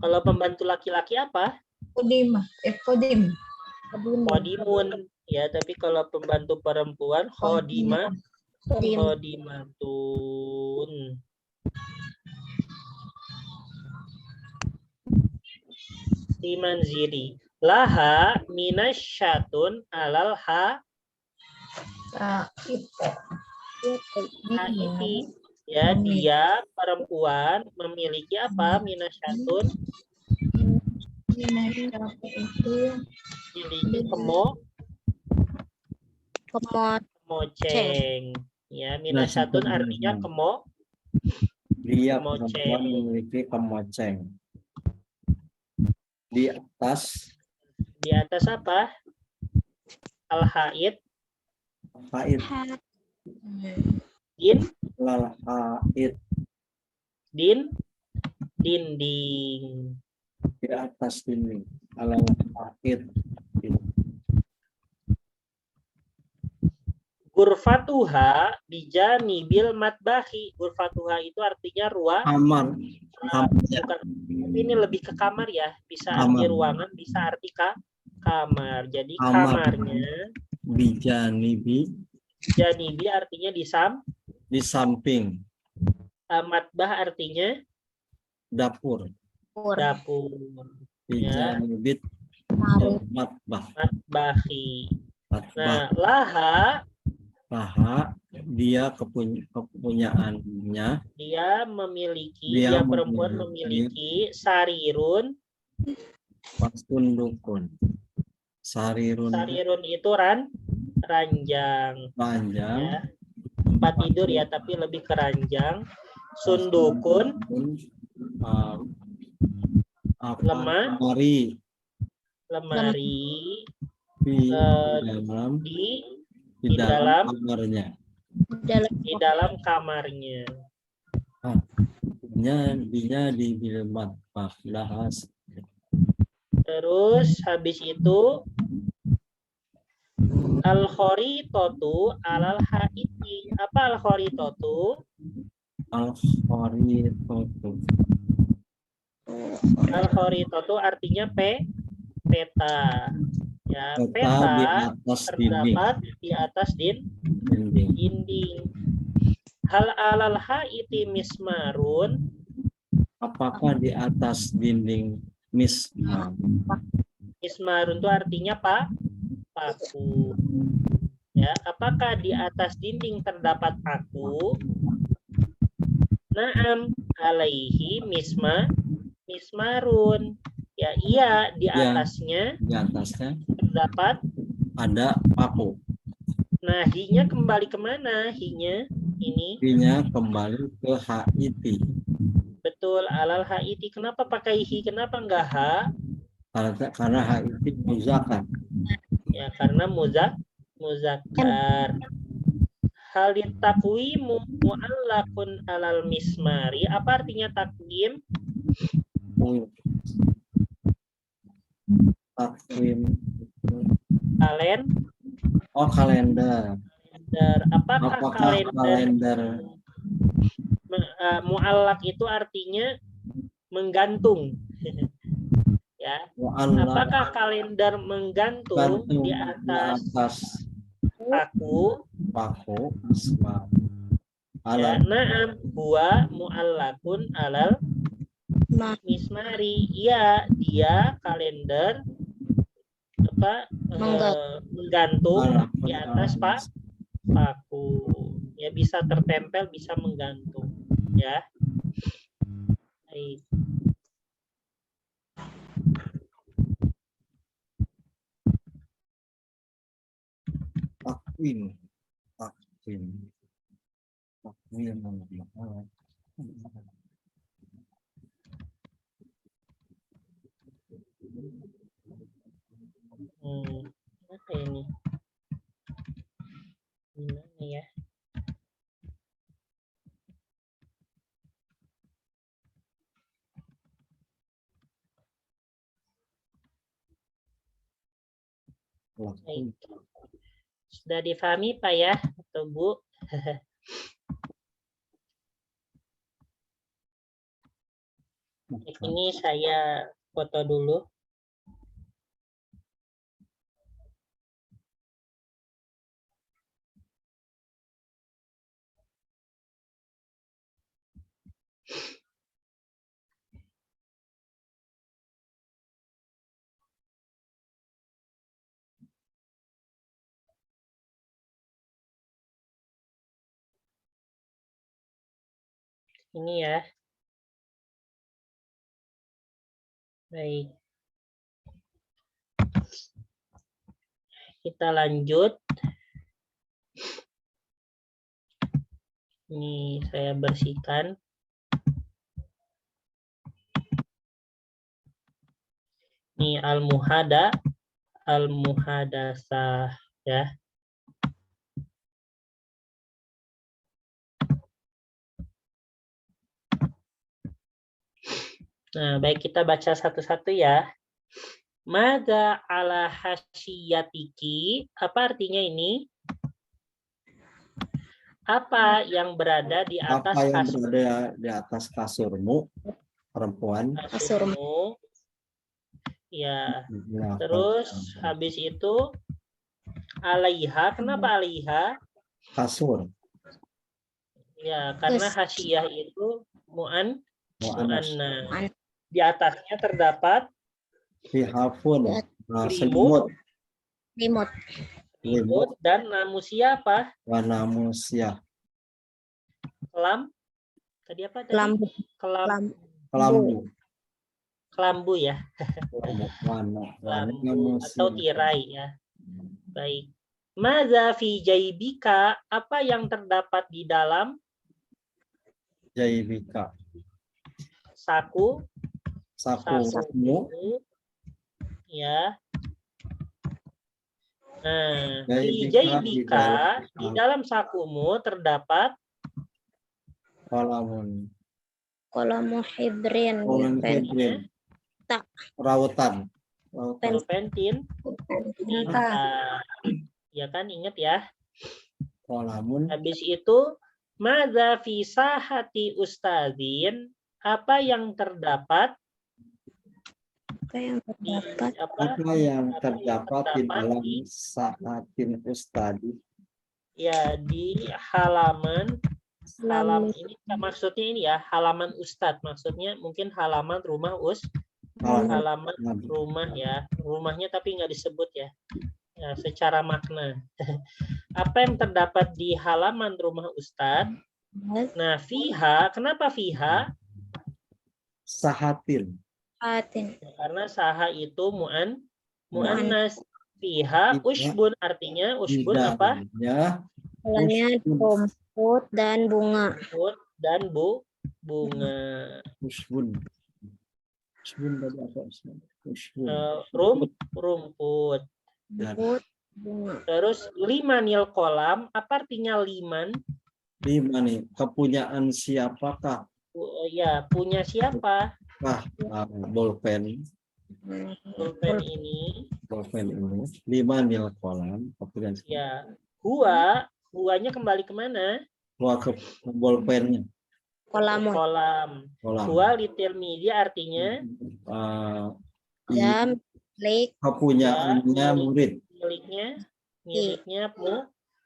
Kalau pembantu laki-laki apa? Kodimah, kodim. Khodimun ya, tapi kalau pembantu perempuan khodimah, khodimatun. Dimanziri. Laha minasyatun alal haiti. Ya, dia perempuan memiliki apa? Minasyatun memiliki kemoceng. Ya, minasyatun artinya Dia kemoceng. perempuan memiliki kemoceng. Di atas apa? Al-haid. haid. Lal haid. Dinding. Di atas dinding. Alal haid. Gurfatuha bijanibil matbahi. Gurfatuha itu artinya ruang. Kamar. Bukan, ini lebih ke kamar ya. Bisa arti ruangan, bisa arti kamar. Jadi kamarnya. Bijanibi. Janibi artinya Di samping. Matbah artinya Dapur. dapur. Bijanibit. Matbahi. Matbah. Nah, laha dia kepunyaannya. Dia perempuan memiliki sarirun. Pastun dukun. Sarirun itu ranjang. Ya. Tempat tidur ya, tapi lebih ke ranjang. Sundukun. Lemari. Di dalam kamarnya. Dia di bilmat bahas. Terus habis itu al-kharitotu alal haiti. Apa al-kharitotu? Al-kharitotu artinya peta. Ya, peta terdapat di atas dinding. Hal alal haiti mismarun. Apakah di atas dinding mismar? Mismarun itu artinya paku. Ya, apakah di atas dinding terdapat paku? Naam alaihi mismarun. Ya, Iya, di Ya. atasnya Di atasnya terdapat. ada paku. Nah, hi-nya kembali kemana? Hi-nya ini. Hi-nya kembali ke Haiti. Betul, alal haiti. Kenapa pakai hi? Kenapa enggak ha? Karena Haiti muzakkar. Ya, karena muzakkar. Halit takwimu mu'allakun alal mismari. Apa artinya takwim? Takwim. Kalender. Kalender. Apakah Apakah kalender mu'allak itu artinya menggantung? Ya. Apakah kalender menggantung di atas paku? Ya, na'am huwa mu'allakun alal mismari. Iya, dia kalender menggantung di atas paku. Ya, bisa tertempel, bisa menggantung. Ya. Baik. Takwim. Apa ini? Gimana ya? Baik. Sudah difahami Pak ya atau Bu? Ini saya foto dulu. Ini ya. Baik. Kita lanjut. Ini saya bersihkan. Ini al-muhadasah ya. Nah, baik kita baca satu-satu ya. Mada ala hasyiyatiki. Apa artinya ini? Apa yang berada di atas kasurmu, perempuan? Kasurmu. Ya. Terus habis itu alaiha. Kenapa alaiha? Kasur. Ya, karena hasyiyah itu mu'anna. Di atasnya terdapat Fihafun. Limut. Dan namusia apa? Wanamusia. Tadi apa tadi? Kelambu ya. Kelambu atau tirai ya. Baik. Maza fi jaibika. Apa yang terdapat di dalam jaibika? Sakumu. Ya. Nah, di jaibika, di dalam sakumu terdapat Kolamu hibrin. Rautan. Pentin. Ya kan, ingat ya. Habis itu, madza fi sahati ustadzin, apa yang terdapat di dalam sahatin ustadi? Ya, di halaman ini maksudnya ini ya, halaman ustadz, maksudnya mungkin halaman rumah halaman rumah ya, rumahnya tapi nggak disebut ya. Ya, secara makna. Apa yang terdapat di halaman rumah ustadz? Nah, fiha, kenapa fiha? Sahatin. Hatin. Karena saha itu muannas. Fiha usbun artinya usbun Di apa? dalamnya Dalamnya usbun. rumput dan bunga. Rumput dan bunga. Usbun. Usbun tadi apa? Usbun. Rumput. Rumput, bunga. Terus limanil kolam, apa artinya liman? Lima nih, kepunyaan siapakah? Ya, punya siapa? Bolpen. Pulpen ini. Bolpen ini. Lima nil kolam. Kepunyaan siapa? Ya, huanya kembali kemana? Wah, ke bolpennya. Kolamun. Kolam. Kolam. Hua litil media artinya Jam, klik, kepunyaannya murid. miliknya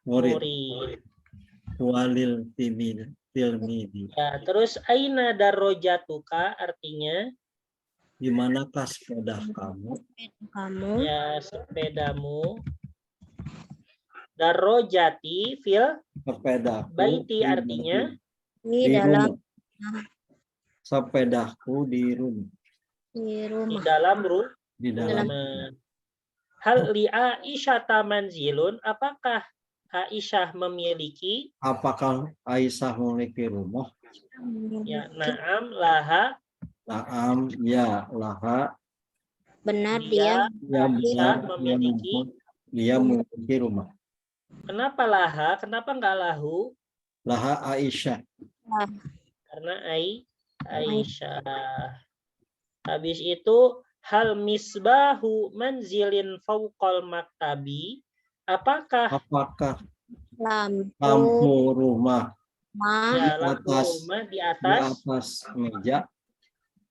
Murid. murid. Walil tilmidi. Ya, terus aina darrojatuka artinya Di manakah sepeda kamu? kamu. ya sepedamu. Darrojati fil Sepedaku. baiti artinya Di dalam rumah. Sepedaku di rumah. di di rumah. dalam Di dalam. rumah. Hal li Aisyah manzilun, apakah Aisyah memiliki? Apakah Aisyah memiliki rumah? Ya, na'am laha. Naam, ya, laha. Benar Dia dia Ya, memiliki. Dia memiliki rumah. Kenapa laha? Kenapa enggak lahu? Laha Aisyah. Karena Aisyah. Habis itu hal misbahu manzilin fauqal maktabi. Apakah Apakah lampu lampu rumah ya, lampu atas- rumah di di atas? atas meja?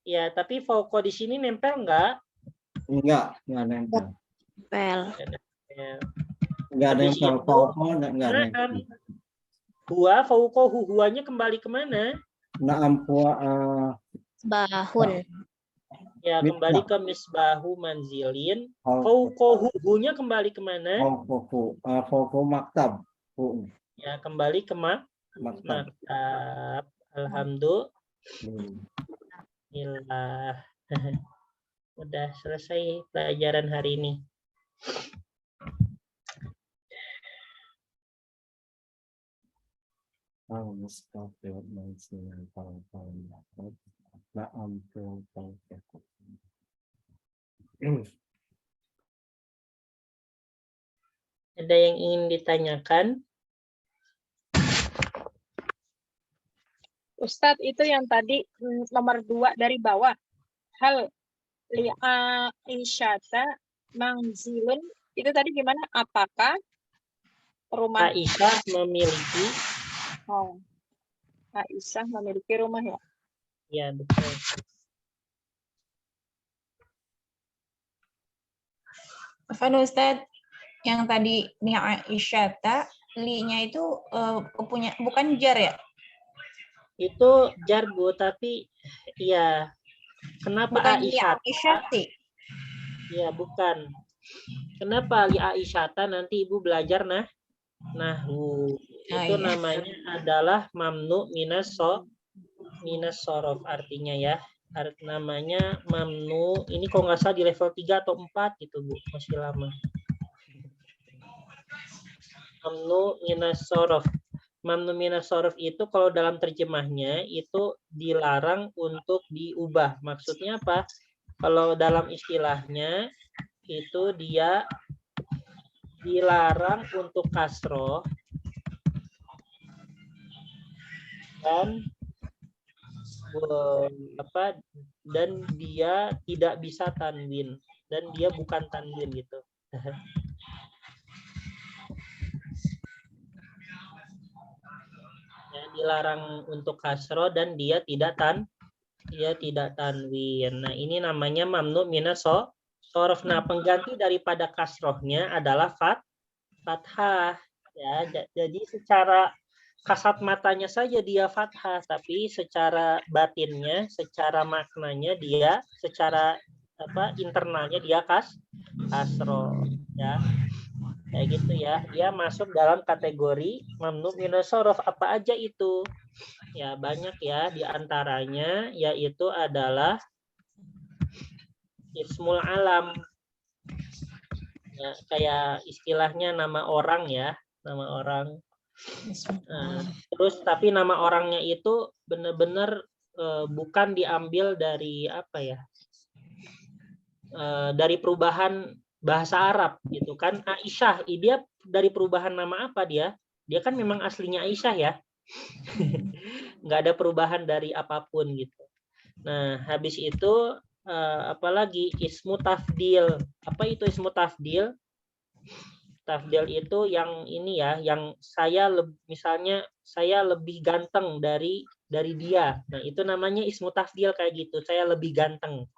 Ya, tapi fauqa di sini nempel enggak? Enggak nempel. pel. Ya. Enggak Habis nempel. itu, Enggak Na'am. nempel. Huwa fauqahu, huwanya kembali kemana? Naam Bahun. Ya, Misbah. kembali ke misbahu manzilin. Fauqu Fauqahu-nya kembali kemana? maktab. Ya, kembali ke Maktab. maktab. Alhamdulillah. Udah selesai pelajaran hari ini. Ada yang ingin ditanyakan? Ustadz, itu yang tadi nomor 2 dari bawah. Hal li'aisyata manzilun. Itu tadi gimana? Apakah rumah Aisyah memiliki? Aisyah memiliki rumah ya? Ya, betul. Afan Ustadz, yang tadi ni Aisyata, li-nya itu punya bukan jar ya? Itu jar, Bu, tapi ya kenapa Bukan li Aisyah? Aisyati. Ya, bukan. Kenapa li Aisyata? Nanti Ibu belajar nahwu. Itu iya. namanya adalah mamnu minas sorof artinya ya. Namanya mamnu. Ini kalau nggak salah di level 3 atau 4 gitu, Bu. Masih lama. Mamnu minas sorof. Mamnu minas sorof itu kalau dalam terjemahnya itu dilarang untuk diubah. Maksudnya apa? Kalau dalam istilahnya itu dia dilarang untuk kasroh dan dia tidak bisa tanwin dan dia bukan tanwin gitu. Ya, dilarang untuk kasroh dan dia tidak tanwin. Nah, ini namanya mamnu minas sorof. Nah, pengganti daripada kasrohnya adalah fathah. Ya, jadi secara kasat matanya saja dia fathah, tapi secara batinnya, secara maknanya dia, secara internalnya dia kasroh. Ya, kayak gitu ya. Dia masuk dalam kategori mamnu minas sorof. Apa aja itu? Ya, banyak ya, diantaranya yaitu adalah ismul alam. Ya, kayak istilahnya nama orang ya, nama orang. Terus tapi nama orangnya itu benar-benar bukan diambil dari apa ya? Dari perubahan bahasa Arab gitu kan. Aisyah, dia dari perubahan nama apa dia? Dia kan memang aslinya Aisyah ya. Nggak ada perubahan dari apapun gitu. Nah, habis itu apalagi ismu tafdil. Apa itu ismu tafdil? Tafdil itu yang ini ya, yang misalnya saya lebih ganteng dari dia. Nah, itu namanya ismu tafdil kayak gitu. Saya lebih ganteng.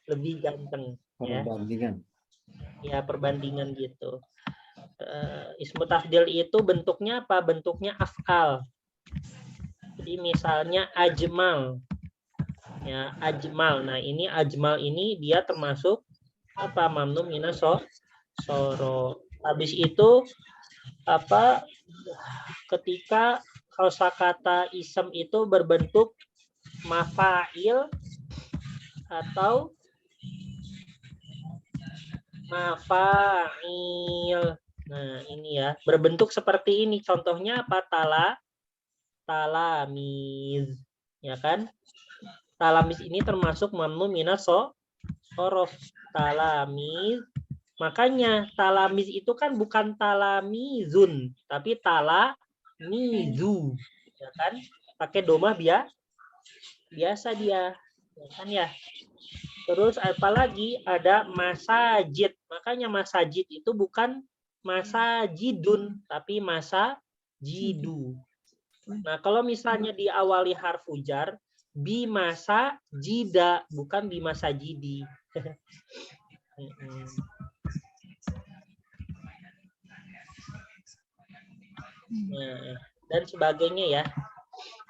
Lebih ganteng ya. Perbandingan. Ya, perbandingan gitu. Ismu tafdil itu bentuknya apa? Bentuknya af'al. Jadi misalnya ajmal. Ya, ajmal. Nah, ini ajmal ini dia termasuk apa? Mamnu minas soro. Habis itu apa? Ketika kosakata isem itu berbentuk mafa'il atau mafa'il. Nah, ini ya, berbentuk seperti ini. Contohnya apa? Talamiz. Ya kan? Talamiz ini termasuk mamnu minas sorof. Talamiz. Makanya talamiz itu kan bukan talamizun, tapi talamizu. Ya kan? Pakai domah biasa dia. Ya kan ya? Terus apalagi ada masajid. Makanya masajid itu bukan masajidun, tapi masajidu. Nah, kalau misalnya diawali harfu jar, bi masajida, bukan bi masajidi. Nah, dan sebagainya ya.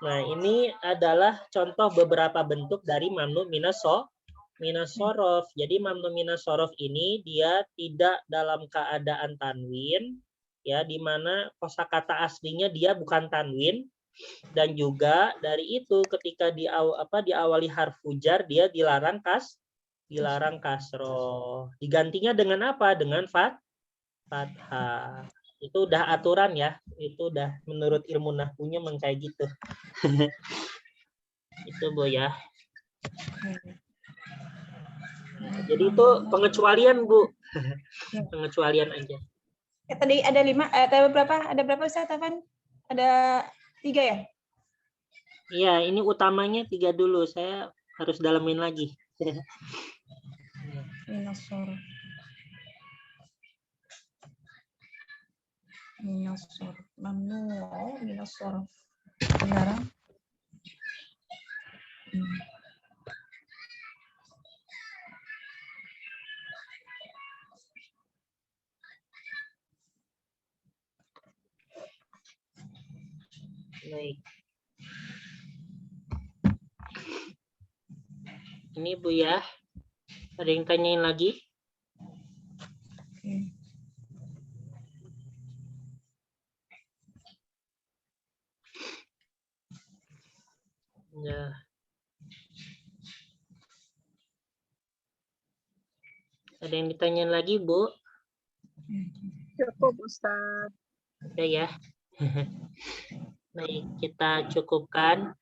Nah, ini adalah contoh beberapa bentuk dari mamnu minas sorof. Jadi mamnu minas sorof ini dia tidak dalam keadaan tanwin, ya, di mana kosakata aslinya dia bukan tanwin, dan juga dari itu ketika diawali harfu jar dia dilarang kasroh. Digantinya dengan apa? Dengan fathah. Itu udah aturan ya, itu udah menurut ilmu nahwunya memang kayak gitu. Itu Bu ya. Jadi itu pengecualian Bu. Pengecualian aja. Tadi ada 5, ada berapa? Ada berapa Ustaz Afan? Ada 3 ya? Iya, ini utamanya 3 dulu. Saya harus dalamin lagi. Minasor. Mamnu minasor. Sekarang. Baik. Ini Bu ya. Ada yang tanyain lagi? Oke. Ya. Ada yang ditanyain lagi, Bu? Cukup, Ustaz. Udah ya. Baik, kita cukupkan.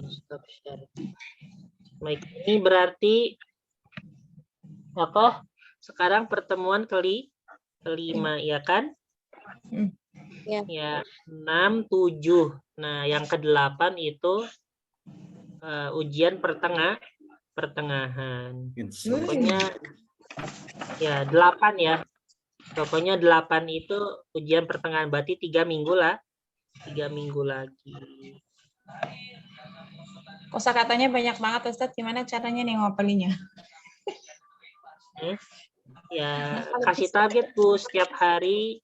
Stop share. Baik, ini berarti apa? Sekarang pertemuan kelima, ya kan? Ya. Ya, 6, 7. Nah, yang ke-8 itu ujian pertengahan. Pokoknya ya 8 ya. Pokoknya 8 itu ujian pertengahan, berarti 3 minggu lah. 3 minggu lagi. Kosakatanya banyak banget Ustaz. Gimana caranya nih ngapalinnya? Ya, kasih target Bu, setiap hari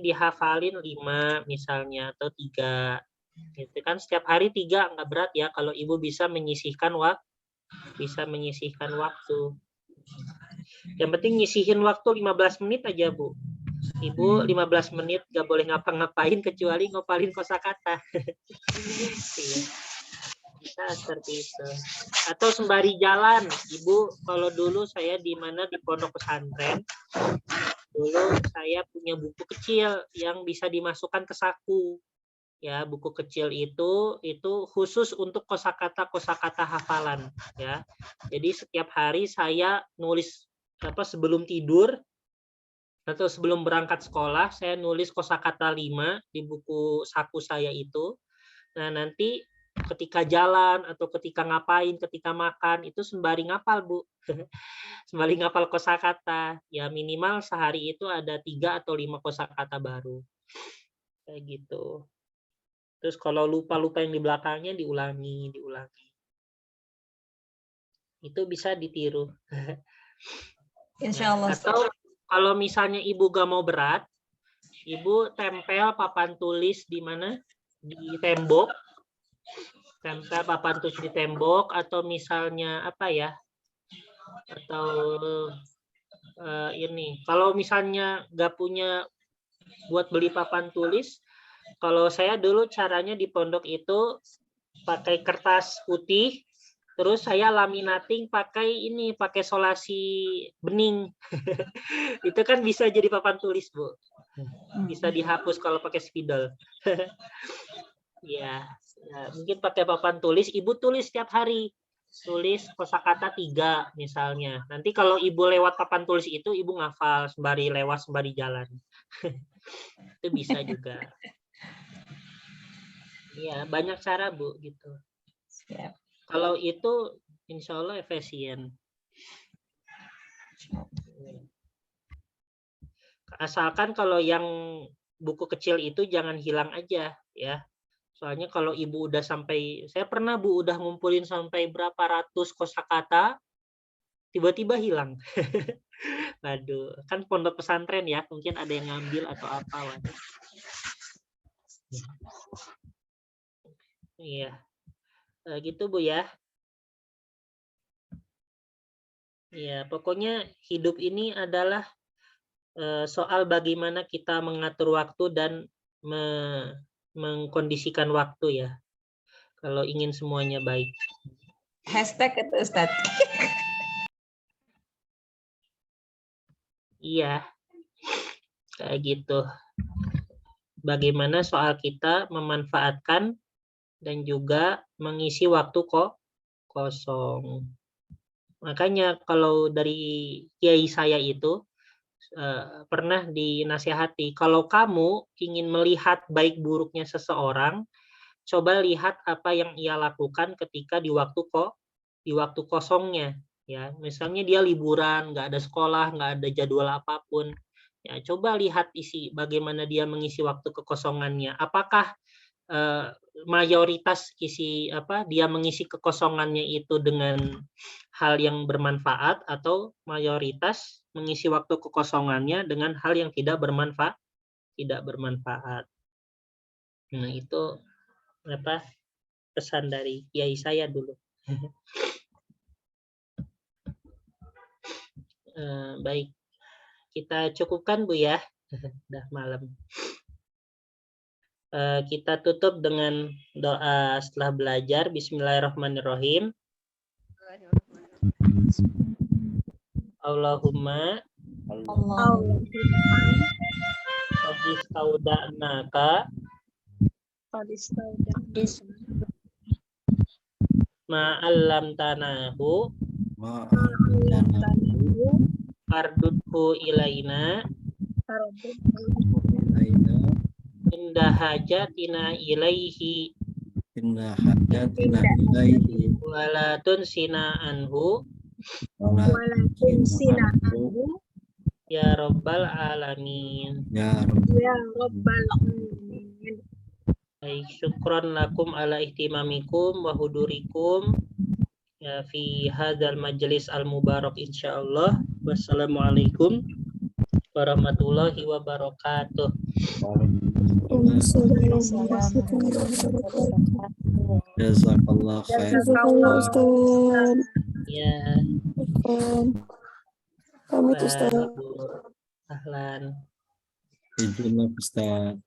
dihafalin 5 misalnya atau 3. Gitu kan, setiap hari 3 nggak berat ya kalau Ibu bisa menyisihkan waktu. Yang penting nyisihin waktu 15 menit aja Bu. Ibu 15 menit nggak boleh ngapa-ngapain kecuali ngapalin kosakata. Bisa seperti itu. Atau sembari jalan, Ibu, kalau dulu saya di pondok pesantren, dulu saya punya buku kecil yang bisa dimasukkan ke saku. Ya, buku kecil itu khusus untuk kosakata hafalan, ya. Jadi setiap hari saya nulis sebelum tidur atau sebelum berangkat sekolah, saya nulis kosakata 5 di buku saku saya itu. Nah, nanti ketika jalan atau ketika ngapain, ketika makan, itu sembari ngapal, Bu. Sembari ngapal kosakata. Ya minimal sehari itu ada 3 atau 5 kosakata baru. Kayak gitu. Terus kalau lupa-lupa yang di belakangnya diulangi. Itu bisa ditiru. Insya Allah. Atau kalau misalnya Ibu gak mau berat, Ibu tempel papan tulis di mana? Di tembok. Tempel papan tulis di tembok, atau misalnya apa ya? Atau ini. Kalau misalnya gak punya buat beli papan tulis, kalau saya dulu caranya di pondok itu pakai kertas putih, terus saya laminating pakai solasi bening. Itu kan bisa jadi papan tulis, Bu. Bisa dihapus kalau pakai spidol. Ya, mungkin pakai papan tulis, Ibu tulis setiap hari. Tulis kosakata 3 misalnya. Nanti kalau Ibu lewat papan tulis itu, Ibu ngafal sembari lewat, sembari jalan. Itu bisa juga. Iya, banyak cara, Bu, gitu. Siap. Kalau itu insya Allah efisien. Asalkan kalau yang buku kecil itu jangan hilang aja, ya. Soalnya kalau Ibu udah sampai, saya pernah, Bu, udah ngumpulin sampai berapa ratus kosakata, tiba-tiba hilang. Waduh, kan pondok pesantren ya, mungkin ada yang ngambil atau apa. Waduh. Iya, gitu, Bu, ya. Ya, pokoknya hidup ini adalah soal bagaimana kita mengatur waktu dan mengkondisikan waktu, ya. Kalau ingin semuanya baik. Hashtag itu, Ustaz. Iya, kayak gitu. Bagaimana soal kita memanfaatkan dan juga mengisi waktu kosong. Makanya kalau dari kiai saya itu pernah dinasihati, kalau kamu ingin melihat baik buruknya seseorang, coba lihat apa yang ia lakukan ketika di waktu kosongnya. Ya, misalnya dia liburan, nggak ada sekolah, nggak ada jadwal apapun. Ya, coba lihat bagaimana dia mengisi waktu kekosongannya. Apakah mayoritas dia mengisi kekosongannya itu dengan hal yang bermanfaat, atau mayoritas mengisi waktu kekosongannya dengan hal yang tidak bermanfaat. Nah, itu pesan dari kiai saya dulu. Baik, kita cukupkan, Bu, ya. Udah malam. Kita tutup dengan doa setelah belajar. Bismillahirrahmanirrahim. Allahumma Qadistauda'naka ma'allamtanahu fardudhu ilaina inda hajatina ilaihi wala tunsina anhu ya rabbal alamin. Baik, syukron lakum ala ihtimamikum wa hudurikum ya fi hadzal majlis al mubarak insyaallah. Wassalamualaikum warahmatullahi wabarakatuh. Jazakallah khair. Ya. Pamit, Ustaz. Ahlan. Izin, Ustaz.